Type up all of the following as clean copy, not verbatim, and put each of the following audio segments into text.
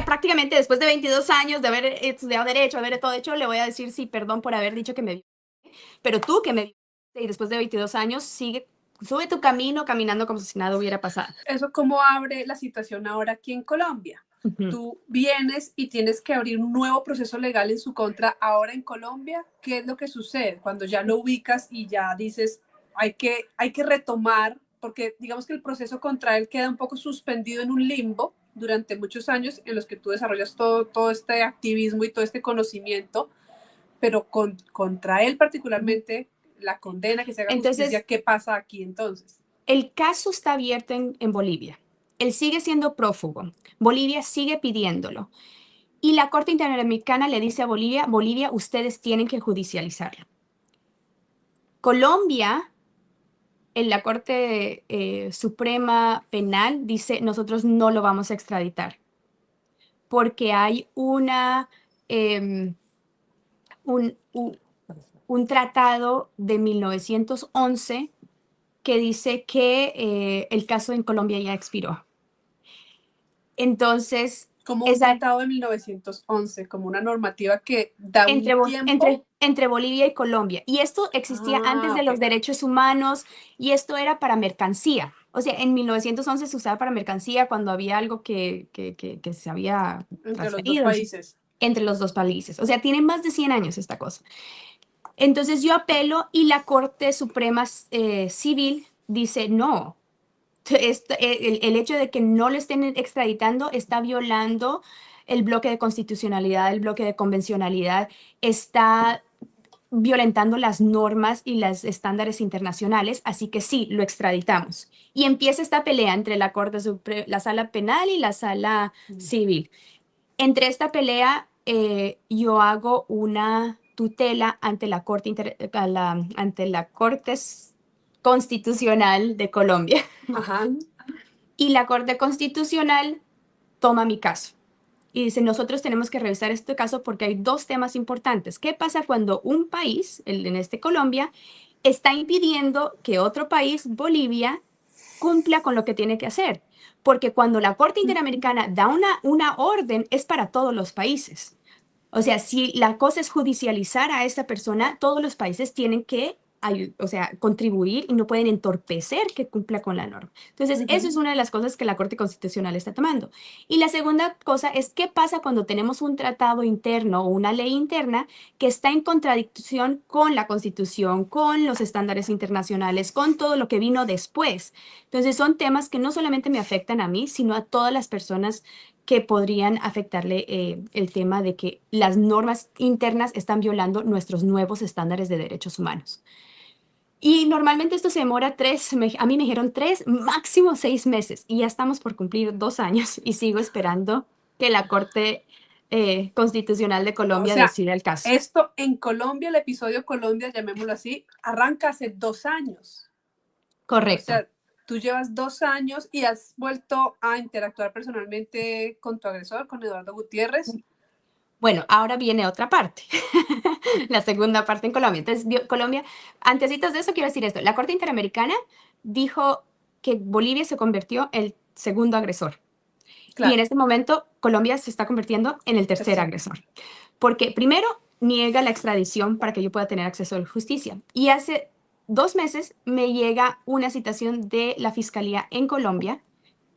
prácticamente después de 22 años de haber estudiado derecho, haber todo hecho, le voy a decir sí, perdón por haber dicho que me violaste, pero tú que me violaste y después de 22 años sube tu camino caminando como si nada hubiera pasado. ¿Eso cómo abre la situación ahora aquí en Colombia? Tú vienes y tienes que abrir un nuevo proceso legal en su contra ahora en Colombia. ¿Qué es lo que sucede cuando ya lo ubicas y ya dices hay que retomar? Porque digamos que el proceso contra él queda un poco suspendido en un limbo durante muchos años en los que tú desarrollas todo este activismo y todo este conocimiento, pero contra él particularmente, la condena, que se haga justicia, Entonces, ¿qué pasa aquí entonces? el caso está abierto en Bolivia. Él sigue siendo prófugo. Bolivia sigue pidiéndolo. Y la Corte Interamericana le dice a Bolivia, Bolivia, ustedes tienen que judicializarlo. Colombia, en la Corte Suprema Penal, dice, nosotros no lo vamos a extraditar. Porque hay un, un tratado de 1911 que dice que el caso en Colombia ya expiró. Entonces, como un tratado de 1911, como una normativa que da un tiempo. Entre Bolivia y Colombia. Y esto existía antes de los derechos humanos y esto era para mercancía. O sea, en 1911 se usaba para mercancía cuando había algo que se había Entre los dos transferido países. entre los dos países. O sea, tiene más de 100 años esta cosa. Entonces yo apelo y la Corte Suprema Civil dice no. El hecho de que no lo estén extraditando está violando el bloque de constitucionalidad, el bloque de convencionalidad, está violentando las normas y los estándares internacionales, así que sí, lo extraditamos. Y empieza esta pelea entre la la sala penal y la sala civil. Entre esta pelea, yo hago una tutela ante la ante la Corte Constitucional de Colombia. Ajá. Y la Corte Constitucional toma mi caso y dice, nosotros tenemos que revisar este caso porque hay dos temas importantes. ¿Qué pasa cuando un país, en este Colombia, está impidiendo que otro país, Bolivia, cumpla con lo que tiene que hacer? Porque cuando la Corte Interamericana da una orden, es para todos los países. O sea, si la cosa es judicializar a esa persona, todos los países tienen que contribuir y no pueden entorpecer que cumpla con la norma. Entonces, eso es una de las cosas que la Corte Constitucional está tomando. Y la segunda cosa es qué pasa cuando tenemos un tratado interno o una ley interna que está en contradicción con la Constitución, con los estándares internacionales, con todo lo que vino después. Entonces, son temas que no solamente me afectan a mí, sino a todas las personas que podrían afectarle el tema de que las normas internas están violando nuestros nuevos estándares de derechos humanos. Y normalmente esto se demora a mí me dijeron 3, máximo 6 meses, y ya estamos por cumplir 2 años y sigo esperando que la Corte Constitucional de O Colombia sea, decida el caso. esto en Colombia, el episodio Colombia, llamémoslo así, arranca hace 2 años. O Correcto. sea, tú llevas 2 años y has vuelto a interactuar personalmente con tu agresor, con Eduardo Gutiérrez. Bueno, ahora viene otra parte, la segunda parte en Colombia. Entonces, Colombia, antesitos de eso quiero decir esto, la Corte Interamericana dijo que Bolivia se convirtió en el segundo agresor. Y en Claro. este momento Colombia se está convirtiendo en el tercer Tercero. agresor. Porque primero niega la extradición para que yo pueda tener acceso a la justicia. Y hace 2 meses me llega una citación de la Fiscalía en Colombia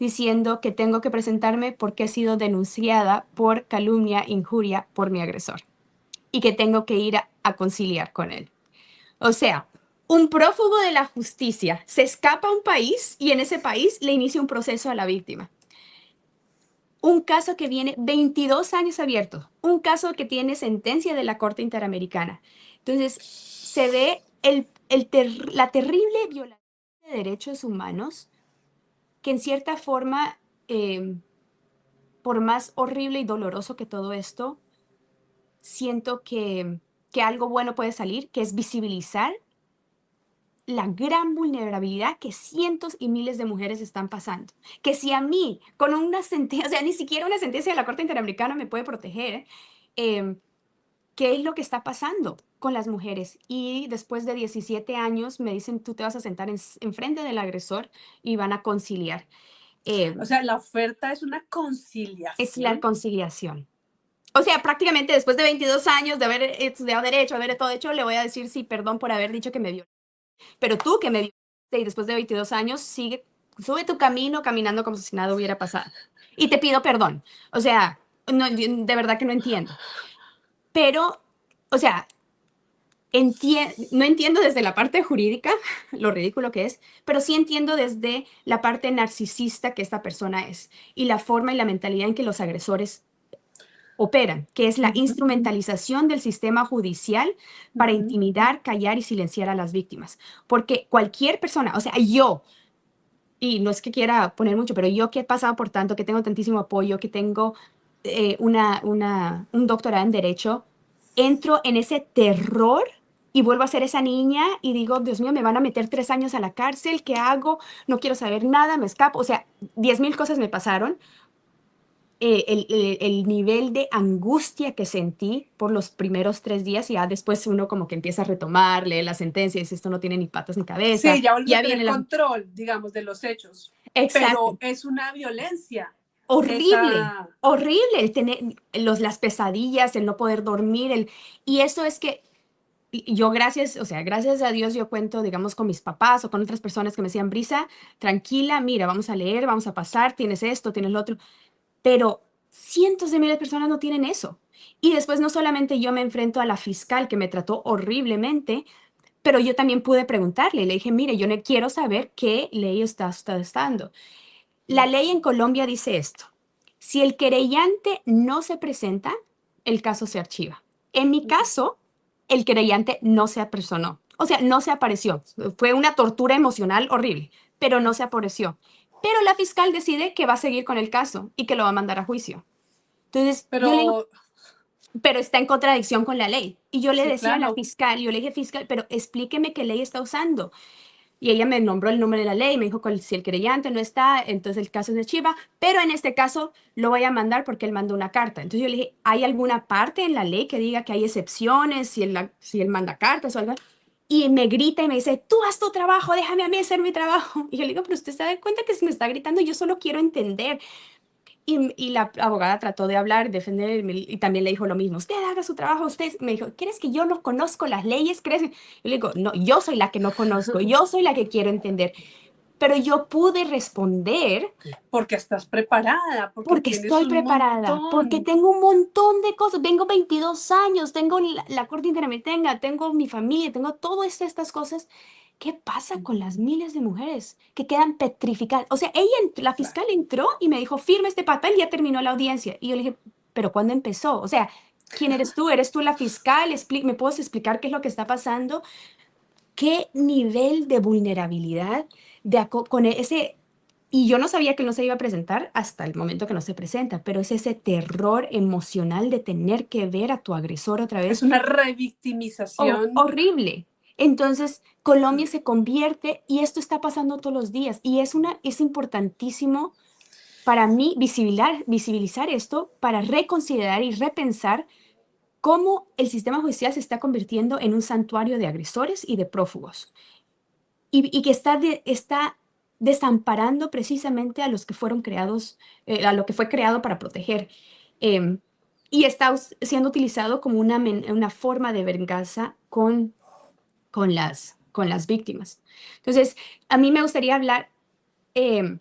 diciendo que tengo que presentarme porque he sido denunciada por calumnia, injuria por mi agresor y que tengo que ir a conciliar con él. O sea, un prófugo de la justicia se escapa a un país y en ese país le inicia un proceso a la víctima. Un caso que viene 22 años abierto, un caso que tiene sentencia de la Corte Interamericana. Entonces, se ve la terrible violación de derechos humanos que en cierta forma, por más horrible y doloroso que todo esto, siento que algo bueno puede salir, que es visibilizar la gran vulnerabilidad que cientos y miles de mujeres están pasando. Que si a mí, con una sentencia, o sea, ni siquiera una sentencia de la Corte Interamericana me puede proteger, ¿qué es lo que está pasando con las mujeres? Y después de 17 años me dicen, tú te vas a sentar enfrente del agresor y van a conciliar. O sea, la oferta es una Es la conciliación. conciliación. O sea, prácticamente después de 22 años de haber estudiado derecho, haber todo hecho, le voy a decir sí, perdón por haber dicho que me violó. Pero tú que me violaste y después de 22 años, sube tu camino caminando como si nada hubiera pasado. Y te pido perdón. O sea, no, de verdad que no entiendo. Pero, o sea, no entiendo desde la parte jurídica lo ridículo que es, pero sí entiendo desde la parte narcisista que esta persona es y la forma y la mentalidad en que los agresores operan, que es la instrumentalización del sistema judicial para intimidar, callar y silenciar a las víctimas. Porque cualquier persona, o sea, yo, y no es que quiera poner mucho, pero yo que he pasado por tanto, que tengo tantísimo apoyo, que tengo un doctorado en derecho, entro en ese terror y vuelvo a ser esa niña y digo, Dios mío, me van a meter 3 años a la cárcel, ¿qué hago? No quiero saber nada, me escapo. O sea, 10,000 cosas me pasaron. El nivel de angustia que sentí por los primeros 3 días y ya después uno como que empieza a retomar, lee la sentencia y dice, esto no tiene ni patas ni cabeza. Sí, ya vuelves a Ya tener viene la... control, digamos, de los hechos, pero Exacto. es una violencia. Horrible, Esa, horrible el tener las pesadillas, el no poder dormir, y eso es que yo gracias, o sea, gracias a Dios yo cuento, digamos, con mis papás o con otras personas que me decían, Brisa, tranquila, mira, vamos a leer, vamos a pasar, tienes esto, tienes lo otro, pero cientos de miles de personas no tienen eso. Y después no solamente yo me enfrento a la fiscal que me trató horriblemente, pero yo también pude preguntarle, le dije, mire, yo no quiero saber qué ley está dando. La ley en Colombia dice esto. Si el querellante no se presenta, el caso se archiva. En mi caso, el querellante no se apersonó. O sea, no se apareció. Fue una tortura emocional horrible, pero no se apareció. Pero la fiscal decide que va a seguir con el caso y que lo va a mandar a juicio. Entonces, yo le digo, pero pero está en contradicción con la ley. Y yo le sí, decía a la claro, fiscal, yo le dije, fiscal, pero explíqueme qué ley está usando. Y ella me nombró el nombre de la ley, me dijo que si el querellante no está, entonces el caso es de Chiva, pero en este caso lo voy a mandar porque él mandó una carta. Entonces yo le dije, ¿hay alguna parte en la ley que diga que hay excepciones si él manda cartas o algo? Y me grita y me dice, tú haz tu trabajo, déjame a mí hacer mi trabajo. Y yo le digo, pero usted se da cuenta que se me está gritando, yo solo quiero entender. Y la abogada trató de hablar, defender, y también le dijo lo mismo. Usted haga su trabajo, usted me dijo, ¿crees que yo no conozco las leyes? ¿Crees? Yo le digo, no, yo soy la que no conozco, yo soy la que quiero entender. Pero yo pude responder porque estás preparada, porque porque tienes estoy un preparada, porque montón. tengo un montón de cosas. Vengo 22 años, tengo la Corte Interamericana, tengo mi familia, tengo todas estas cosas. ¿Qué pasa con las miles de mujeres que quedan petrificadas? O sea, la Claro. fiscal entró y me dijo, firma este papel, ya terminó la audiencia. Y yo le dije, ¿pero cuándo empezó? O sea, ¿quién eres tú? ¿Eres tú la fiscal? ¿Me puedes explicar qué es lo que está pasando? ¿Qué nivel de vulnerabilidad con ese... Y yo no sabía que él no se iba a presentar hasta el momento que no se presenta, pero es ese terror emocional de tener que ver a tu agresor otra Es vez. una revictimización. Horrible. Entonces, Colombia se convierte, y esto está pasando todos los días, y es importantísimo para mí visibilizar esto para reconsiderar y repensar cómo el sistema judicial se está convirtiendo en un santuario de agresores y de prófugos y que está desamparando precisamente a los que fueron creados, a lo que fue creado para proteger. em, y está siendo utilizado como una forma de venganza con las víctimas. Entonces, a mí me gustaría hablar em,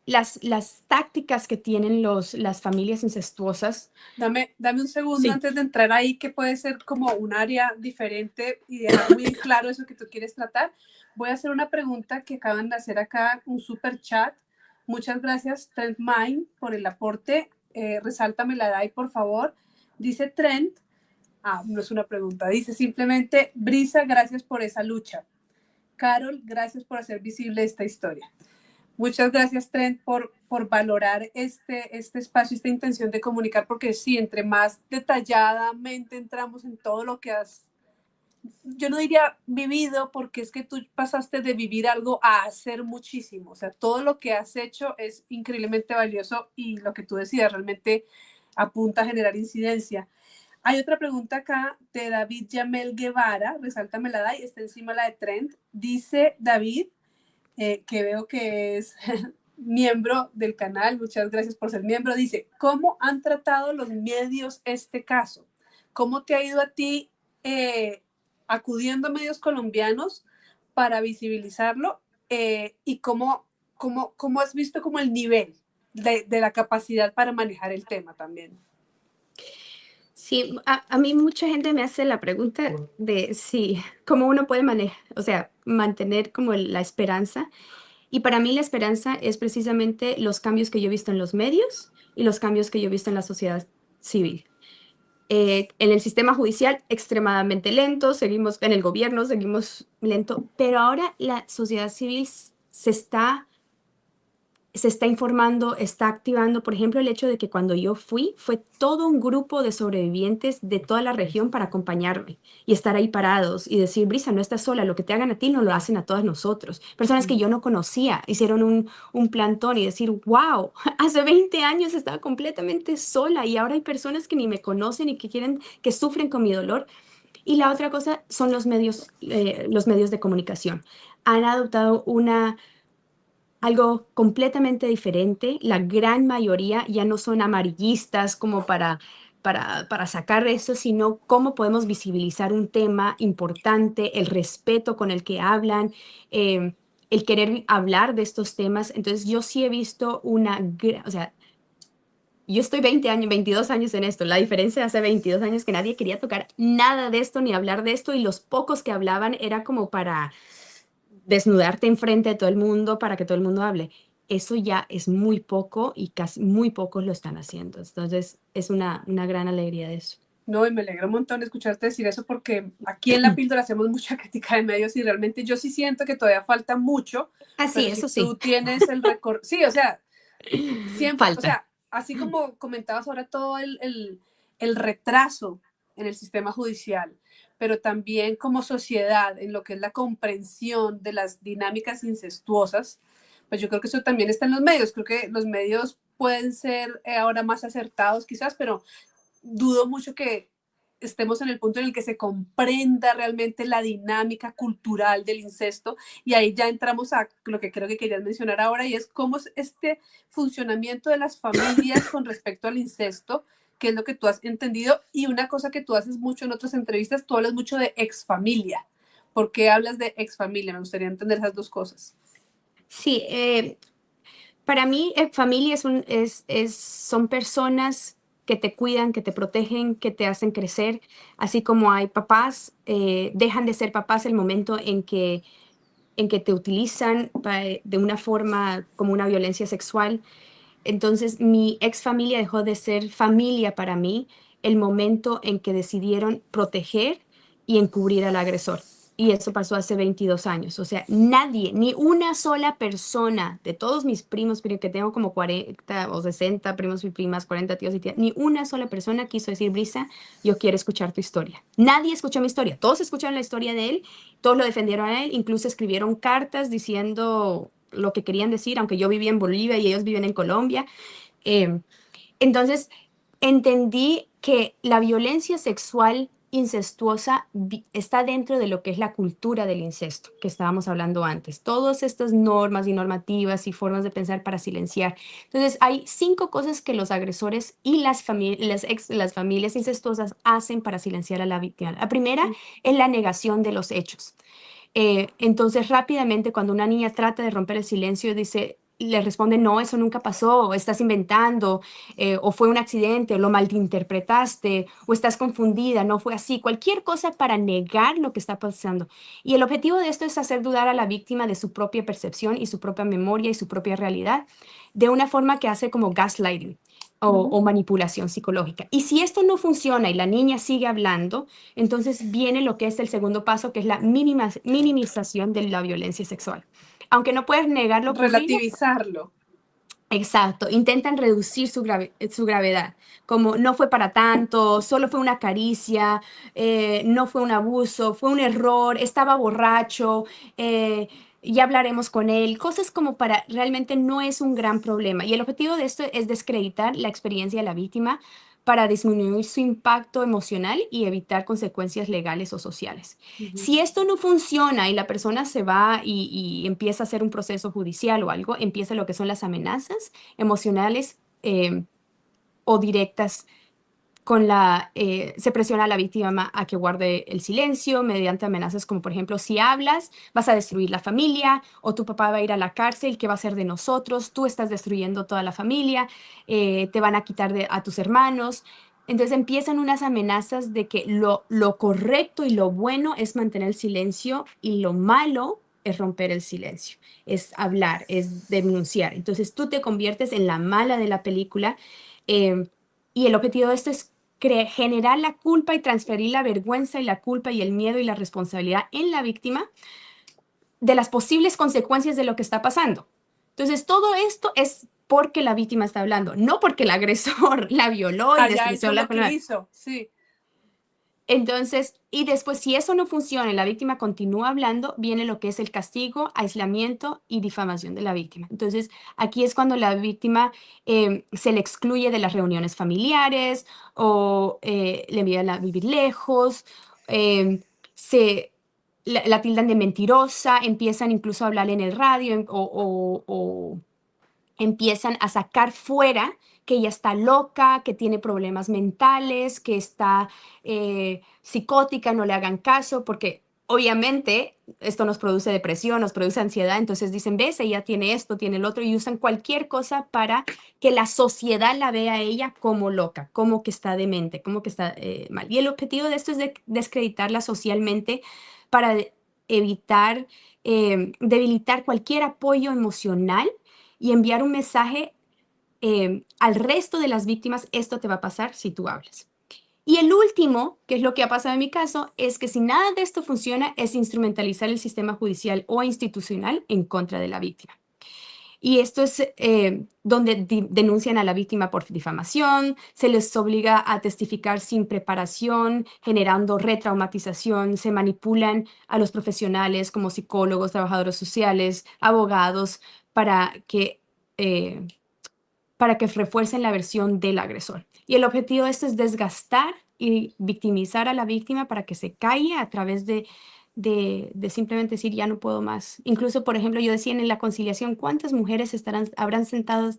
las tácticas que tienen las familias incestuosas. Dame un segundo Sí. antes de entrar ahí, que puede ser como un área diferente y dejar muy en claro eso que tú quieres tratar. Voy a hacer una pregunta que acaban de hacer acá, un super chat. Muchas gracias, Trent Mine, por el aporte. Resáltamela, Dai, por favor. Dice Trent, no es una pregunta, dice simplemente, Brisa, gracias por esa lucha. Carol, gracias por hacer visible esta historia. Muchas gracias, Trent, por valorar este espacio, esta intención de comunicar, porque sí, entre más detalladamente entramos en todo lo que has, yo no diría vivido, porque es que tú pasaste de vivir algo a hacer muchísimo. O sea, todo lo que has hecho es increíblemente valioso y lo que tú decías realmente apunta a generar incidencia. Hay otra pregunta acá de David Yamel Guevara, resáltamela, Dai, está encima la de Trent. Dice David, que veo que es miembro del canal, muchas gracias por ser miembro, dice, ¿cómo han tratado los medios este caso? ¿Cómo te ha ido a ti acudiendo a medios colombianos para visibilizarlo? ¿Y cómo has visto como el nivel de la capacidad para manejar el tema también? Sí, a mí mucha gente me hace la pregunta de si, cómo uno puede manejar, o sea, mantener como la esperanza. Y para mí la esperanza es precisamente los cambios que yo he visto en los medios y los cambios que yo he visto en la sociedad civil. En el sistema judicial, extremadamente lento, seguimos en el gobierno, seguimos lento, pero ahora la sociedad civil se está informando, está activando, por ejemplo, el hecho de que cuando yo fue todo un grupo de sobrevivientes de toda la región para acompañarme y estar ahí parados y decir, Brisa, no estás sola, lo que te hagan a ti no lo hacen a todas nosotros. Personas que yo no conocía hicieron un plantón y decir, wow, hace 20 años estaba completamente sola y ahora hay personas que ni me conocen y que quieren, que sufren con mi dolor. Y la otra cosa son los medios de comunicación. Han adoptado algo completamente diferente. La gran mayoría ya no son amarillistas como para sacar eso, sino cómo podemos visibilizar un tema importante, el respeto con el que hablan, el querer hablar de estos temas. Entonces yo sí he visto o sea, yo estoy 20 años, 22 años en esto. La diferencia de hace 22 años que nadie quería tocar nada de esto ni hablar de esto y los pocos que hablaban era como para desnudarte enfrente de todo el mundo para que todo el mundo hable. Eso ya es muy poco y casi muy pocos lo están haciendo. Entonces, es una gran alegría de eso. No, y me alegra un montón escucharte decir eso porque aquí en La Píldora hacemos mucha crítica de medios y realmente yo sí siento que todavía falta mucho, Ah, sí, pero si eso sí, tú tienes el récord, sí, o sea, siempre, o falta. sea, así como comentabas ahora todo el retraso en el sistema judicial, pero también como sociedad en lo que es la comprensión de las dinámicas incestuosas, pues yo creo que eso también está en los medios. Creo que los medios pueden ser ahora más acertados quizás, pero dudo mucho que estemos en el punto en el que se comprenda realmente la dinámica cultural del incesto y ahí ya entramos a lo que creo que querías mencionar ahora y es cómo es este funcionamiento de las familias con respecto al incesto, que es lo que tú has entendido y una cosa que tú haces mucho en otras entrevistas, tú hablas mucho de exfamilia. ¿Por qué hablas de exfamilia? Me gustaría entender esas dos cosas. Sí, para mí, familia son personas que te cuidan, que te protegen, que te hacen crecer, así como hay papás, dejan de ser papás el momento en que te utilizan de una forma como una violencia sexual. Entonces, mi ex familia dejó de ser familia para mí el momento en que decidieron proteger y encubrir al agresor. Y eso pasó hace 22 años. O sea, nadie, ni una sola persona de todos mis primos, que tengo como 40 o 60 primos y primas, 40 tíos y tías, ni una sola persona quiso decir, Brisa, yo quiero escuchar tu historia. Nadie escuchó mi historia. Todos escucharon la historia de él, todos lo defendieron a él, incluso escribieron cartas diciendo lo que querían decir, aunque yo vivía en Bolivia y ellos viven en Colombia. Eh, entonces, entendí que la violencia sexual incestuosa está dentro de lo que es la cultura del incesto, que estábamos hablando antes. Todas estas normas y normativas y formas de pensar para silenciar. Entonces, hay 5 cosas que los agresores y las familias incestuosas hacen para silenciar a la víctima. La primera es la negación de los hechos. Entonces, rápidamente, cuando una niña trata de romper el silencio, le responde, no, eso nunca pasó, o estás inventando, o fue un accidente, o lo malinterpretaste, o estás confundida, no fue así, cualquier cosa para negar lo que está pasando. Y el objetivo de esto es hacer dudar a la víctima de su propia percepción y su propia memoria y su propia realidad, de una forma que hace como gaslighting. O manipulación psicológica. Y si esto no funciona y la niña sigue hablando, entonces viene lo que es el segundo paso, que es la minimización de la violencia sexual. Aunque no puedes negar lo ocurrido, Relativizarlo. exacto, intentan reducir su gravedad, como no fue para tanto, solo fue una caricia, no fue un abuso, fue un error, estaba borracho, ya hablaremos con él, cosas como realmente no es un gran problema. Y el objetivo de esto es descreditar la experiencia de la víctima para disminuir su impacto emocional y evitar consecuencias legales o sociales. Ujú. Si esto no funciona y la persona se va y empieza a hacer un proceso judicial o algo, empieza lo que son las amenazas emocionales o directas se presiona a la víctima a que guarde el silencio mediante amenazas como, por ejemplo, si hablas, vas a destruir la familia, o tu papá va a ir a la cárcel, ¿qué va a ser de nosotros? Tú estás destruyendo toda la familia, te van a quitar a tus hermanos. Entonces empiezan unas amenazas de que lo correcto y lo bueno es mantener el silencio y lo malo es romper el silencio, es hablar, es denunciar. Entonces tú te conviertes en la mala de la película. eh, y el objetivo de esto es generar la culpa y transferir la vergüenza y la culpa y el miedo y la responsabilidad en la víctima de las posibles consecuencias de lo que está pasando. Entonces, todo esto es porque la víctima está hablando, no porque el agresor la violó y Haya despreció hecho la lo que persona. hizo, sí. Entonces, y después, si eso no funciona y la víctima continúa hablando, viene lo que es el castigo, aislamiento y difamación de la víctima. Entonces, aquí es cuando la víctima se le excluye de las reuniones familiares o le envían a vivir lejos, eh, se, la tildan de mentirosa, empiezan incluso a hablar en el radio o empiezan a sacar fuera que ella está loca, que tiene problemas mentales, que está psicótica, no le hagan caso, porque obviamente esto nos produce depresión, nos produce ansiedad, entonces dicen, ves, ella tiene esto, tiene el otro, y usan cualquier cosa para que la sociedad la vea a ella como loca, como que está demente, como que está mal. Y el objetivo de esto es descreditarla socialmente para evitar, debilitar cualquier apoyo emocional y enviar un mensaje al resto de las víctimas, esto te va a pasar si tú hablas. Y el último, que es lo que ha pasado en mi caso, es que si nada de esto funciona, es instrumentalizar el sistema judicial o institucional en contra de la víctima. Y esto es donde denuncian a la víctima por difamación, se les obliga a testificar sin preparación, generando retraumatización, se manipulan a los profesionales como psicólogos, trabajadores sociales, abogados, para que eh, para que refuercen la versión del agresor. Y el objetivo de esto es desgastar y victimizar a la víctima para que se calle a través de simplemente decir ya no puedo más. Incluso, por ejemplo, yo decía en la conciliación, ¿cuántas mujeres habrán estado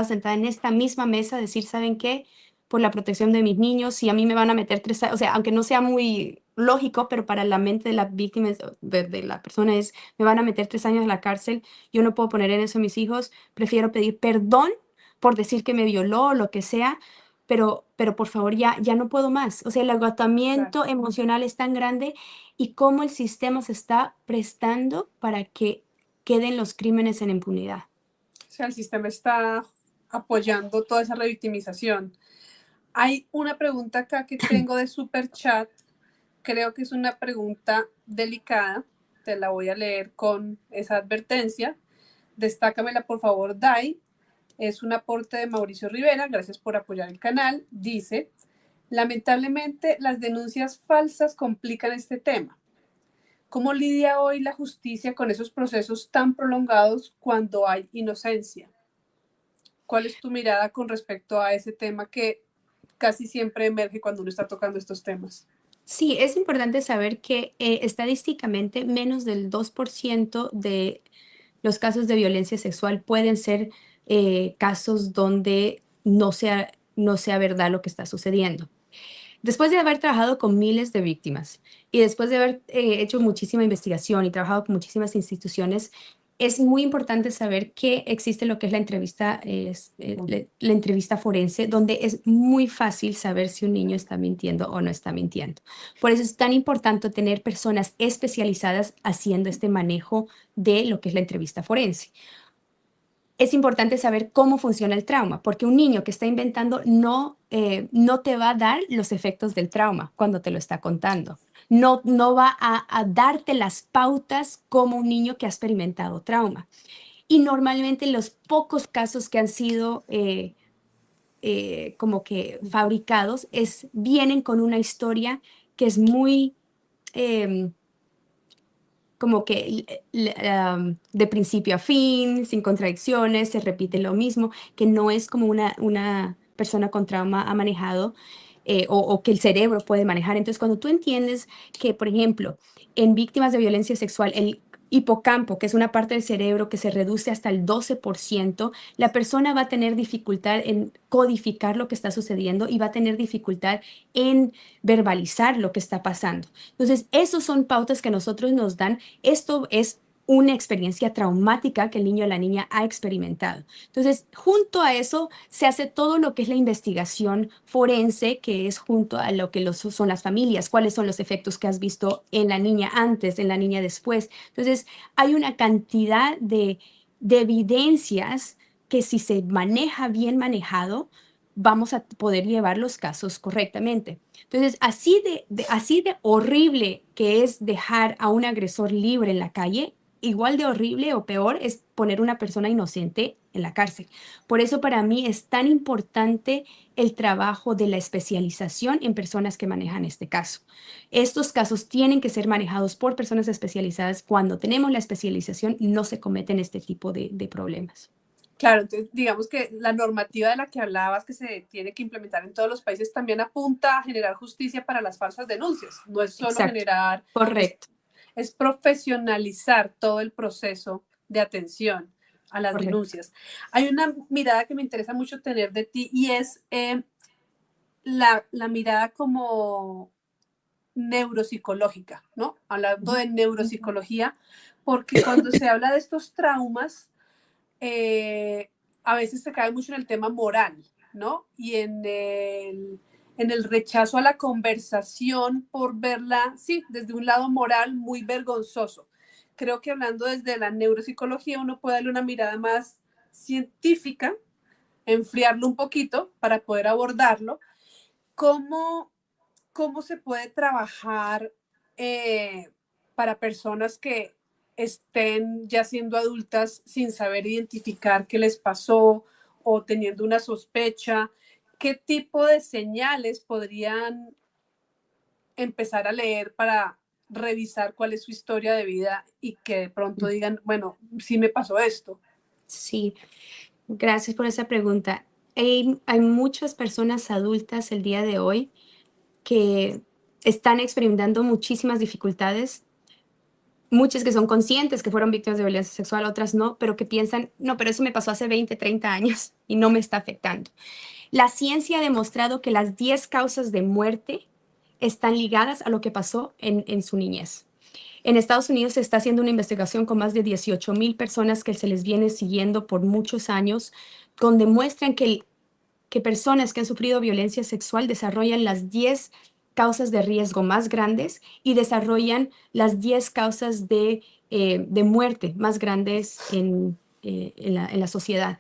sentadas en esta misma mesa a decir, ¿saben qué? Por la protección de mis niños, si a mí me van a meter 3 años, o sea, aunque no sea muy lógico, pero para la mente de la víctima, de la persona es, me van a meter 3 años en la cárcel, yo no puedo poner en eso a mis hijos, prefiero pedir perdón por decir que me violó o lo que sea, pero por favor ya no puedo más. O sea, el Claro. agotamiento emocional es tan grande y cómo el sistema se está prestando para que queden los crímenes en impunidad. O sea, el sistema está apoyando toda esa revictimización. Hay una pregunta acá que tengo de super chat. Creo que es una pregunta delicada. Te la voy a leer con esa advertencia. Destácamela, por favor, Dai. Es un aporte de Mauricio Rivera. Gracias por apoyar el canal. Dice, lamentablemente, las denuncias falsas complican este tema. ¿Cómo lidia hoy la justicia con esos procesos tan prolongados cuando hay inocencia? ¿Cuál es tu mirada con respecto a ese tema que casi siempre emerge cuando uno está tocando estos temas? Sí, es importante saber que estadísticamente menos del 2% de los casos de violencia sexual pueden ser casos donde no sea verdad lo que está sucediendo. Después de haber trabajado con miles de víctimas y después de haber hecho muchísima investigación y trabajado con muchísimas instituciones, es muy importante saber que existe lo que es la entrevista, la entrevista forense, donde es muy fácil saber si un niño está mintiendo o no está mintiendo. Por eso es tan importante tener personas especializadas haciendo este manejo de lo que es la entrevista forense. Es importante saber cómo funciona el trauma, porque un niño que está inventando no te va a dar los efectos del trauma cuando te lo está contando. No va a darte las pautas como un niño que ha experimentado trauma. Y normalmente los pocos casos que han sido como que fabricados vienen con una historia que es muy... em, como que de principio a fin, sin contradicciones, se repite lo mismo, que no es como persona con trauma ha manejado o que el cerebro puede manejar. Entonces, cuando tú entiendes que, por ejemplo, en víctimas de violencia sexual, el hipocampo, que es una parte del cerebro que se reduce hasta el 12%, la persona va a tener dificultad en codificar lo que está sucediendo y va a tener dificultad en verbalizar lo que está pasando. Entonces, esos son pautas que nosotros nos dan. Esto es una experiencia traumática que el niño o la niña ha experimentado. Entonces, junto a eso se hace todo lo que es la investigación forense, que es junto a lo que son las familias, cuáles son los efectos que has visto en la niña antes, en la niña después. Entonces, hay una cantidad de evidencias que si se maneja bien manejado, vamos a poder llevar los casos correctamente. Entonces, así de horrible que es dejar a un agresor libre en la calle, igual de horrible o peor es poner una persona inocente en la cárcel. Por eso para mí es tan importante el trabajo de la especialización en personas que manejan este caso. Estos casos tienen que ser manejados por personas especializadas. Cuando tenemos la especialización, no se cometen este tipo de problemas. Claro, entonces digamos que la normativa de la que hablabas que se tiene que implementar en todos los países también apunta a generar justicia para las falsas denuncias. No es solo Exacto. generar, Correcto. es profesionalizar todo el proceso de atención a las Correcto. denuncias. Hay una mirada que me interesa mucho tener de ti y es la mirada como neuropsicológica, ¿no? Hablando de neuropsicología, porque cuando se habla de estos traumas, a veces se cae mucho en el tema moral, ¿no? Y en el rechazo a la conversación por verla, sí, desde un lado moral muy vergonzoso. Creo que hablando desde la neuropsicología uno puede darle una mirada más científica, enfriarlo un poquito para poder abordarlo. ¿Cómo, cómo se puede trabajar para personas que estén ya siendo adultas sin saber identificar qué les pasó o teniendo una sospecha? ¿Qué tipo de señales podrían empezar a leer para revisar cuál es su historia de vida y que de pronto digan, bueno, sí me pasó esto? Sí, gracias por esa pregunta. Hay muchas personas adultas el día de hoy que están experimentando muchísimas dificultades, muchas que son conscientes que fueron víctimas de violencia sexual, otras no, pero que piensan, no, pero eso me pasó hace 20, 30 años y no me está afectando. La ciencia ha demostrado que las 10 causas de muerte están ligadas a lo que pasó en su niñez. En Estados Unidos se está haciendo una investigación con más de 18,000 personas que se les viene siguiendo por muchos años, donde muestran que personas que han sufrido violencia sexual desarrollan las 10 causas de riesgo más grandes y desarrollan las 10 causas de muerte más grandes en la sociedad.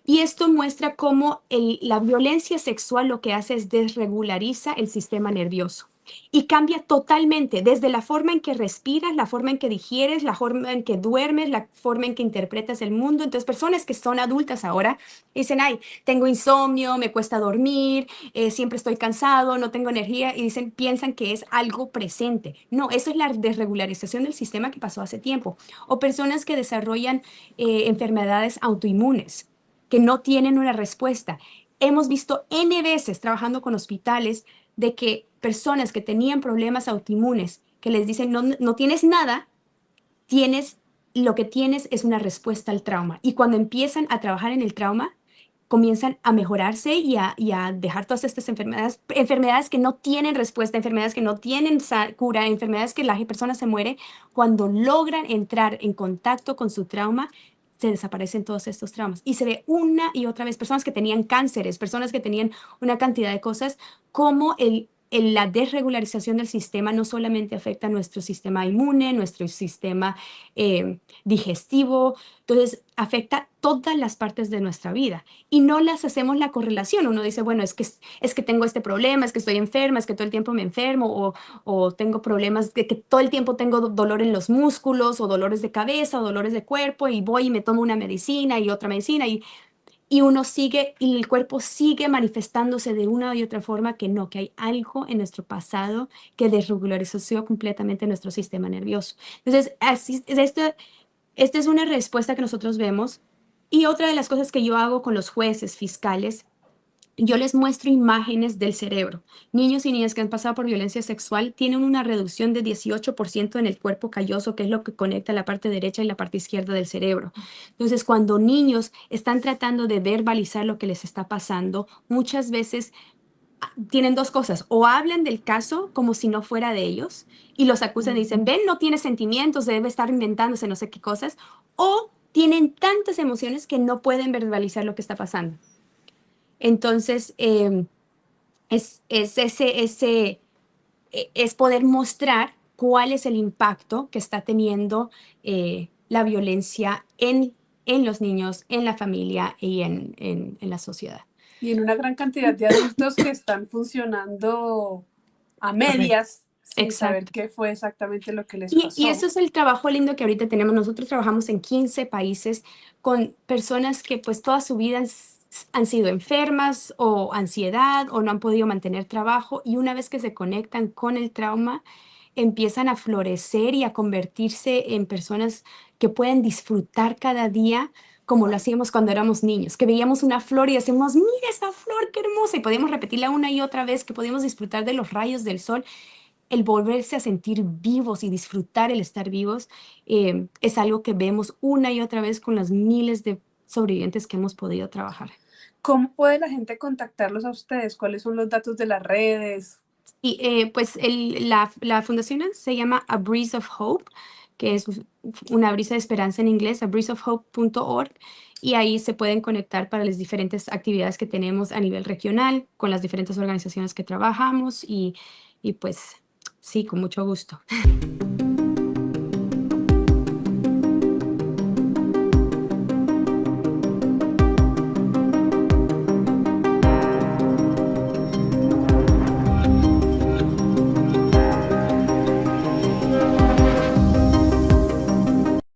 Y esto muestra cómo la violencia sexual lo que hace es desregulariza el sistema nervioso y cambia totalmente desde la forma en que respiras, la forma en que digieres, la forma en que duermes, la forma en que interpretas el mundo. Entonces, personas que son adultas ahora dicen, ay, tengo insomnio, me cuesta dormir, siempre estoy cansado, no tengo energía, y piensan que es algo presente. No, eso es la desregularización del sistema que pasó hace tiempo. O personas que desarrollan enfermedades autoinmunes que no tienen una respuesta. Hemos visto N veces trabajando con hospitales de que personas que tenían problemas autoinmunes, que les dicen, no, no tienes nada, lo que tienes es una respuesta al trauma. Y cuando empiezan a trabajar en el trauma, comienzan a mejorarse y a dejar todas estas enfermedades, enfermedades que no tienen respuesta, enfermedades que no tienen cura, enfermedades que la persona se muere. Cuando logran entrar en contacto con su trauma, se desaparecen todos estos traumas. Y se ve una y otra vez personas que tenían cánceres, personas que tenían una cantidad de cosas, como la desregularización del sistema no solamente afecta a nuestro sistema inmune, nuestro sistema digestivo, entonces afecta todas las partes de nuestra vida y no las hacemos la correlación. Uno dice, bueno, es que tengo este problema, es que estoy enferma, es que todo el tiempo me enfermo o tengo problemas de que todo el tiempo tengo dolor en los músculos o dolores de cabeza o dolores de cuerpo y voy y me tomo una medicina y otra medicina y uno sigue y el cuerpo sigue manifestándose de una y otra forma que no, que hay algo en nuestro pasado que desregularizó completamente nuestro sistema nervioso. Entonces, así, esta es una respuesta que nosotros vemos. Y otra de las cosas que yo hago con los jueces fiscales yo les muestro imágenes del cerebro. Niños y niñas que han pasado por violencia sexual tienen una reducción de 18% en el cuerpo calloso, que es lo que conecta la parte derecha y la parte izquierda del cerebro. Entonces, cuando niños están tratando de verbalizar lo que les está pasando, muchas veces tienen dos cosas: o hablan del caso como si no fuera de ellos y los acusan y dicen, ven, no tiene sentimientos, debe estar inventándose no sé qué cosas, o tienen tantas emociones que no pueden verbalizar lo que está pasando. Entonces, es poder mostrar cuál es el impacto que está teniendo la violencia en los niños, en la familia y en la sociedad. Y en una gran cantidad de adultos que están funcionando a medias, sin saber Exacto. qué fue exactamente lo que les Y pasó. eso es el trabajo lindo que ahorita tenemos. Nosotros trabajamos en 15 países con personas que pues toda su vida han sido enfermas o ansiedad o no han podido mantener trabajo, y una vez que se conectan con el trauma, empiezan a florecer y a convertirse en personas que pueden disfrutar cada día como lo hacíamos cuando éramos niños, que veíamos una flor y decíamos, mira esa flor, qué hermosa, y podíamos repetirla una y otra vez, que podíamos disfrutar de los rayos del sol. El volverse a sentir vivos y disfrutar el estar vivos es algo que vemos una y otra vez con las miles de sobrevivientes que hemos podido trabajar. ¿Cómo puede la gente contactarlos a ustedes? ¿Cuáles son los datos de las redes? Y pues la fundación se llama A Breeze of Hope, que es una brisa de esperanza en inglés, abreezeofhope.org, y ahí se pueden conectar para las diferentes actividades que tenemos a nivel regional, con las diferentes organizaciones que trabajamos, y pues sí, con mucho gusto.